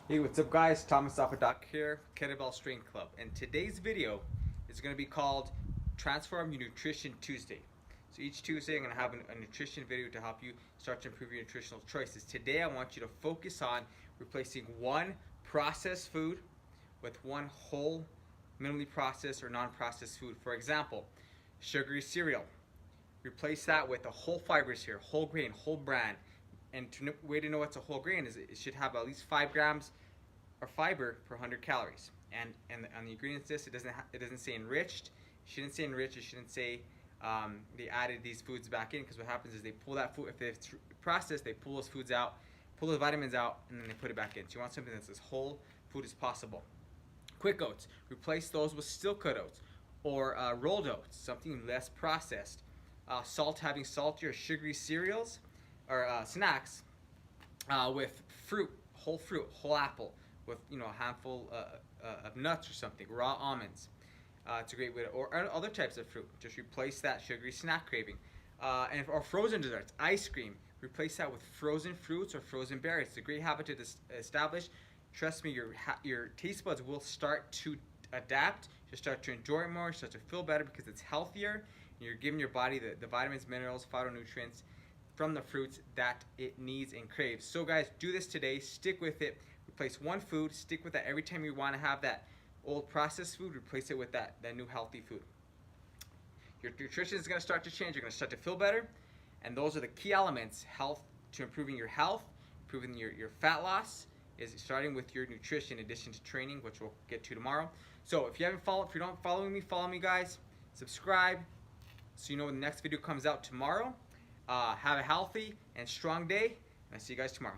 Hey, what's up guys? Thomas Alpha Doc here, Kettlebell Strength Club. And today's video is going to be called Transform Your Nutrition Tuesday. So each Tuesday I'm going to have a nutrition video to help you start to improve your nutritional choices. Today I want you to focus on replacing one processed food with one whole, minimally processed or non-processed food. For example, sugary cereal. Replace that with a whole fibers here, whole grain, whole bran. And the way to know it's a whole grain is it should have at least 5 grams of fiber per 100 calories. And on the ingredients list, it doesn't say enriched. It shouldn't say enriched. It shouldn't say they added these foods back in, because what happens is they pull that food, if it's processed, they pull those foods out, pull those vitamins out, and then they put it back in. So you want something that's as whole food as possible. Quick oats, replace those with steel cut oats or rolled oats, something less processed. Having salty or sugary cereals or snacks with fruit, whole apple, with a handful of nuts or something, raw almonds. It's a great way to, or other types of fruit. Just replace that sugary snack craving. Or frozen desserts, ice cream. Replace that with frozen fruits or frozen berries. It's a great habit to establish. Trust me, your taste buds will start to adapt. You'll start to enjoy it more. Start to feel better because it's healthier. And you're giving your body the vitamins, minerals, phytonutrients from the fruits that it needs and craves. So guys, do this today. Stick with it. Replace one food. Stick with that every time you want to have that old processed food. Replace it with that new healthy food. Your nutrition is going to start to change. You're going to start to feel better. And those are the key elements. Health, to improving your health, improving your fat loss, is starting with your nutrition in addition to training, which we'll get to tomorrow. So if you don't follow me guys. Subscribe so you know when the next video comes out tomorrow. Have a healthy and strong day, and I'll see you guys tomorrow.